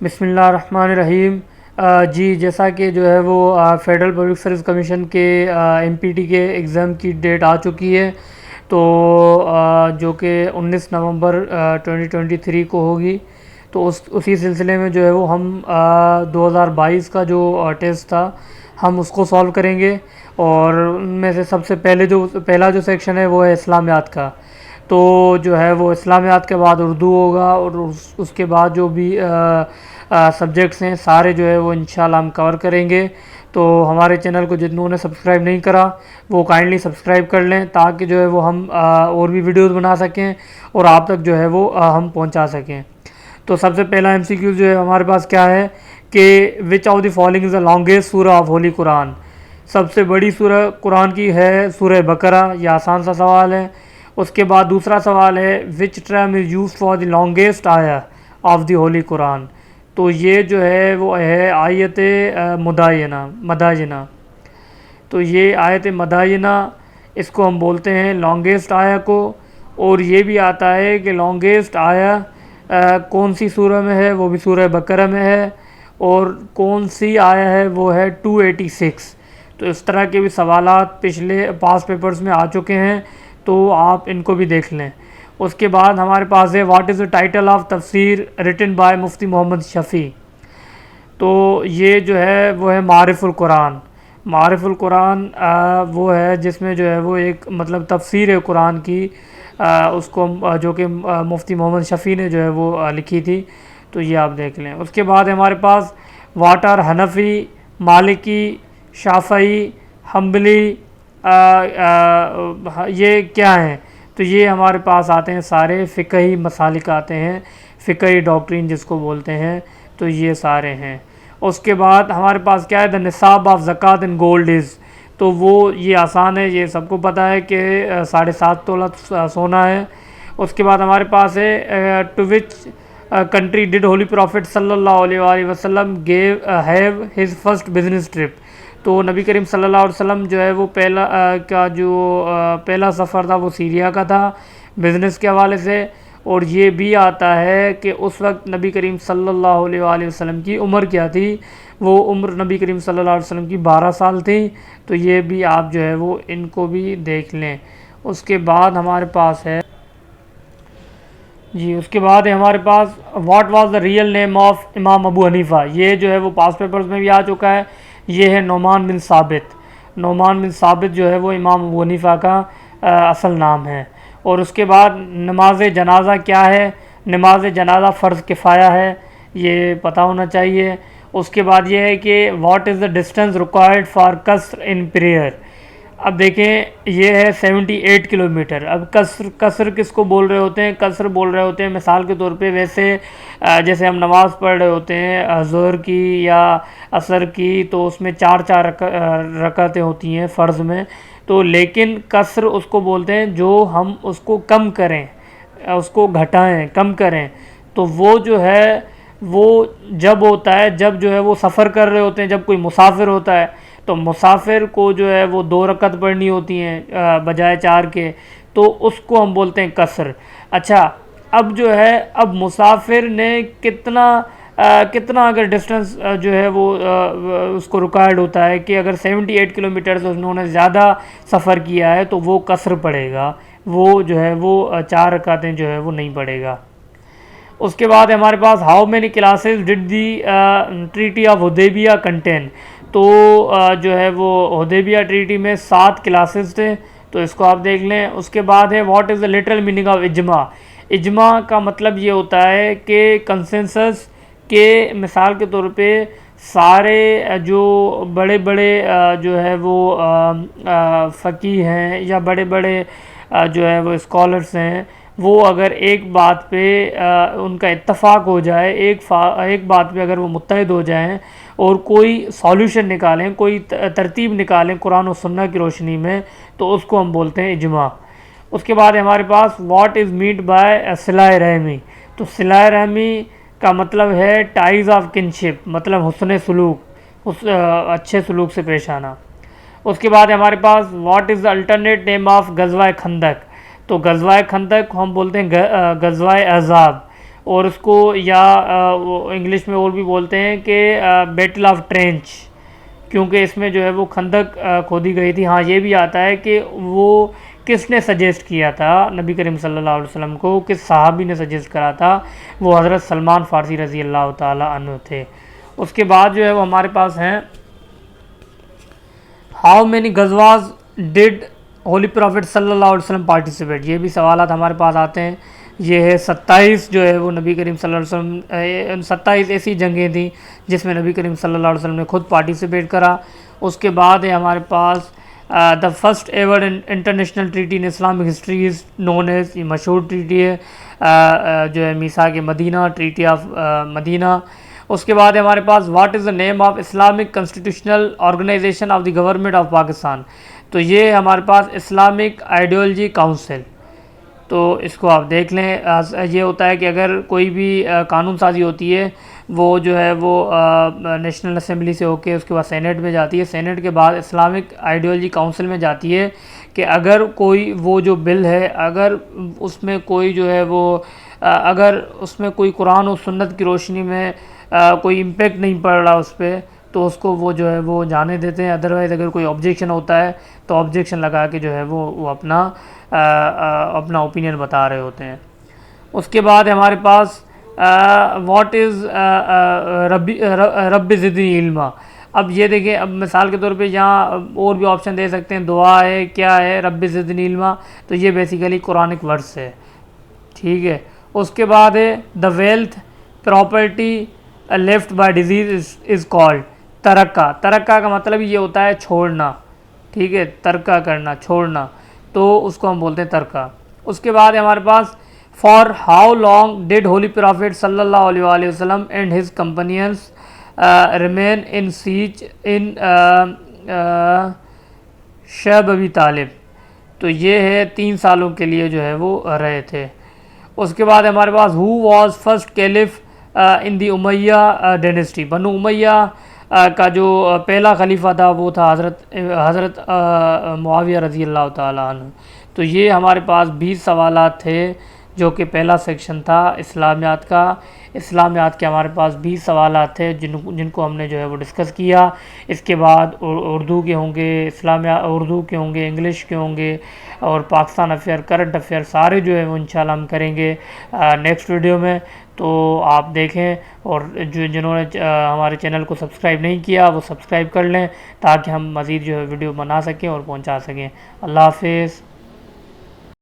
بسم اللہ الرحمن الرحیم۔ جی جیسا کہ جو ہے وہ فیڈرل پبلک سروس کمیشن کے MPT کے ایگزام کی ڈیٹ آ چکی ہے، تو جو کہ 19 نومبر 2023 کو ہوگی، تو اسی سلسلے میں جو ہے وہ ہم 2022 کا جو ٹیسٹ تھا ہم اس کو سالو کریں گے، اور ان میں سے سب سے پہلا جو سیکشن ہے وہ ہے اسلامیات کا۔ تو جو ہے وہ اسلامیات کے بعد اردو ہوگا، اور اس کے بعد جو بھی سبجیکٹس ہیں سارے جو ہے وہ انشاءاللہ ہم کور کریں گے۔ تو ہمارے چینل کو جتنوں نے سبسکرائب نہیں کرا وہ کائنڈلی سبسکرائب کر لیں، تاکہ جو ہے وہ ہم اور بھی ویڈیوز بنا سکیں اور آپ تک جو ہے وہ ہم پہنچا سکیں۔ تو سب سے پہلا MCQ جو ہے ہمارے پاس کیا ہے کہ which of the following is the longest سورہ آف ہولی قرآن؟ سب سے بڑی سورہ قرآن کی ہے سورہ بقرہ، یہ آسان سا سوال ہے۔ اس کے بعد دوسرا سوال ہے which term is used for the longest آیا آف دی ہولی قرآن؟ تو یہ جو ہے وہ ہے آیت مداینہ۔ تو یہ آیت مداینہ، اس کو ہم بولتے ہیں لانگیسٹ آیا کو، اور یہ بھی آتا ہے کہ لانگیسٹ آیا کون سی سورہ میں ہے، وہ بھی سورہ بقرہ میں ہے، اور کون سی آیا ہے وہ ہے 286۔ تو اس طرح کے بھی سوالات پچھلے پاس پیپرز میں آ چکے ہیں، تو آپ ان کو بھی دیکھ لیں۔ اس کے بعد ہمارے پاس ہے what is the title of تفسیر ریٹن بائی مفتی محمد شفیع؟ تو یہ جو ہے وہ ہے معارف القرآن۔ معارف القرآن وہ ہے جس میں جو ہے وہ ایک مطلب تفسیر ہے قرآن کی، اس کو جو کہ مفتی محمد شفیع نے جو ہے وہ لکھی تھی، تو یہ آپ دیکھ لیں۔ اس کے بعد ہمارے پاس واٹ آر حنفی، مالکی، شافعی، حنبلی، یہ کیا ہیں؟ تو یہ ہمارے پاس آتے ہیں سارے فقہی مسالک آتے ہیں، فقہی ڈاکٹرین جس کو بولتے ہیں، تو یہ سارے ہیں۔ اس کے بعد ہمارے پاس کیا ہے دا نصاب آف زکوٰۃ ان گولڈ از؟ تو وہ یہ آسان ہے، یہ سب کو پتہ ہے کہ 7.5 تولہ سونا ہے۔ اس کے بعد ہمارے پاس ہے to which country did Holy Prophet صلی اللہ علیہ وآلہ وسلم have his first business trip? تو نبی کریم صلی اللہ علیہ وسلم جو ہے وہ پہلا سفر تھا وہ سیریا کا تھا بزنس کے حوالے سے، اور یہ بھی آتا ہے کہ اس وقت نبی کریم صلی اللہ علیہ وآلہ وسلم کی عمر کیا تھی؟ وہ عمر نبی کریم صلی اللہ علیہ وسلم کی 12 سال تھی، تو یہ بھی آپ جو ہے وہ ان کو بھی دیکھ لیں۔ اس کے بعد ہمارے پاس ہے اس کے بعد ہے ہمارے پاس what was the real name of Imam Abu حنیفہ؟ یہ جو ہے وہ پاس پیپرز میں بھی آ چکا ہے، یہ ہے نعمان بن ثابت۔ نعمان بن ثابت جو ہے وہ امام ابو حنیفہ کا اصل نام ہے۔ اور اس کے بعد نماز جنازہ کیا ہے؟ نماز جنازہ فرض کفایہ ہے، یہ پتہ ہونا چاہیے۔ اس کے بعد یہ ہے کہ what is the distance required for قصر ان پریئر؟ اب دیکھیں یہ ہے 78 کلومیٹر۔ اب قصر کس کو بول رہے ہوتے ہیں؟ قصر بول رہے ہوتے ہیں مثال کے طور پہ ویسے جیسے ہم نماز پڑھ رہے ہوتے ہیں ظہر کی یا عصر کی، تو اس میں 4 رکعتیں ہوتی ہیں فرض میں، تو لیکن قصر اس کو بولتے ہیں جو ہم اس کو کم کریں، اس کو گھٹائیں، کم کریں۔ تو وہ جو ہے وہ جب ہوتا ہے جب جو ہے وہ سفر کر رہے ہوتے ہیں، جب کوئی مسافر ہوتا ہے تو مسافر کو جو ہے وہ 2 رکعت پڑھنی ہوتی ہیں بجائے 4 کے، تو اس کو ہم بولتے ہیں قصر۔ اچھا اب جو ہے اب مسافر نے کتنا اگر ڈسٹنس جو ہے وہ اس کو ریکوائرڈ ہوتا ہے کہ اگر 78 کلومیٹر سے انہوں نے زیادہ سفر کیا ہے تو وہ قصر پڑے گا، وہ جو ہے وہ 4 رکعتیں جو ہے وہ نہیں پڑے گا۔ اس کے بعد ہمارے پاس how many clauses did the treaty of Hudaybiyyah contain? تو جو ہے وہ حدیبیہ ٹریٹی میں 7 کلاسز تھے، تو اس کو آپ دیکھ لیں۔ اس کے بعد ہے what is the literal meaning of اجماع؟ اجماع کا مطلب یہ ہوتا ہے کہ کنسنسس کے، مثال کے طور پہ سارے جو بڑے بڑے جو ہے وہ فقیہ ہیں یا بڑے بڑے جو ہے وہ اسکالرس ہیں، وہ اگر ایک بات پہ ان کا اتفاق ہو جائے، ایک بات پہ اگر وہ متحد ہو جائیں اور کوئی سالوشن نکالیں، کوئی ترتیب نکالیں قرآن و سنہ کی روشنی میں، تو اس کو ہم بولتے ہیں اجماع۔ اس کے بعد ہمارے پاس واٹ از میٹ بائی صلہ رحمی؟ تو صلہ رحمی کا مطلب ہے ٹائز آف کنشپ، مطلب حسن سلوک، اچھے سلوک سے پیش آنا۔ اس کے بعد ہمارے پاس what is the alternate name of Ghazwa Khandaq? تو غزوہ خندق ہم بولتے ہیں غزوہ احزاب، اور اس کو یا انگلش میں اور بھی بولتے ہیں کہ بیٹل آف ٹرینچ، کیونکہ اس میں جو ہے وہ خندق کھودی گئی تھی۔ ہاں یہ بھی آتا ہے کہ وہ کس نے سجیسٹ کیا تھا نبی کریم صلی اللہ علیہ وسلم کو، کس صحابی نے سجیسٹ کرا تھا، وہ حضرت سلمان فارسی رضی اللہ تعالی عنہ تھے۔ اس کے بعد جو ہے وہ ہمارے پاس ہیں ہاؤ مینی غزواز ڈڈ ہولی پرافٹ صلی اللہ علیہ وسلم پارٹیسپیٹ، یہ بھی سوالات ہمارے پاس آتے ہیں۔ یہ ہے 27 جو ہے وہ نبی کریم صلی اللہ علیہ وسلم 27 ایسی جنگیں تھیں جس میں نبی کریم صلی اللہ علیہ وسلم نے خود پارٹیسپیٹ کرا۔ اس کے بعد ہے ہمارے پاس the first ever international treaty in Islamic history is known as, یہ مشہور ٹریٹی ہے جو ہے میثاق مدینہ، ٹریٹی آف مدینہ۔ اس کے بعد ہمارے پاس what is the name of Islamic constitutional organization of the government of Pakistan, تو یہ ہمارے پاس اسلامک آئیڈیالوجی کاؤنسل۔ تو اس کو آپ دیکھ لیں، یہ ہوتا ہے کہ اگر کوئی بھی قانون سازی ہوتی ہے وہ جو ہے وہ نیشنل اسمبلی سے ہو کے اس کے بعد سینٹ میں جاتی ہے، سینٹ کے بعد اسلامک آئیڈیالوجی کاؤنسل میں جاتی ہے کہ اگر کوئی وہ جو بل ہے اگر اس میں کوئی جو ہے وہ اگر اس میں کوئی قرآن و سنت کی روشنی میں کوئی امپیکٹ نہیں پڑ رہا اس پہ تو اس کو وہ جو ہے وہ جانے دیتے ہیں، ادروائز اگر کوئی آبجیکشن ہوتا ہے تو آبجیکشن لگا کے جو ہے وہ اپنا اوپینین بتا رہے ہوتے ہیں۔ اس کے بعد ہمارے پاس واٹ از رب زدنی علما، اب یہ دیکھیں، اب مثال کے طور پہ یہاں اور بھی آپشن دے سکتے ہیں، دعا ہے، کیا ہے، رب زدنی علما، تو یہ بیسیکلی قرآنک ورڈس ہے، ٹھیک ہے۔ اس کے بعد ہے the wealth property left by deceased is called ترکہ، ترکہ کا مطلب یہ ہوتا ہے چھوڑنا، ٹھیک ہے، ترکہ کرنا، چھوڑنا، تو اس کو ہم بولتے ہیں ترکہ۔ اس کے بعد ہمارے پاس for how long did Holy Prophet صلی اللہ علیہ وآلہ وسلم and his companions remain in siege in Shib Abi طالب، تو یہ ہے 3 سالوں کے لیے جو ہے وہ رہے تھے۔ اس کے بعد ہمارے پاس who was first caliph in the Umayya dynasty, Banu Umayya کا جو پہلا خلیفہ تھا وہ تھا حضرت معاویہ رضی اللہ تعالیٰ عنہ۔ تو یہ ہمارے پاس 20 سوالات تھے جو کہ پہلا سیکشن تھا اسلامیات کا۔ اسلامیات کے ہمارے پاس 20 سوالات تھے جن کو ہم نے جو ہے وہ ڈسکس کیا۔ اس کے بعد اردو کے ہوں گے، اردو کے ہوں گے، انگلش کے ہوں گے، اور پاکستان افیئر، کرنٹ افیئر سارے جو ہے وہ انشاءاللہ ہم کریں گے نیکسٹ ویڈیو میں۔ تو آپ دیکھیں، اور جنہوں نے ہمارے چینل کو سبسکرائب نہیں کیا وہ سبسکرائب کر لیں تاکہ ہم مزید جو ہے ویڈیو بنا سکیں اور پہنچا سکیں۔ اللہ حافظ۔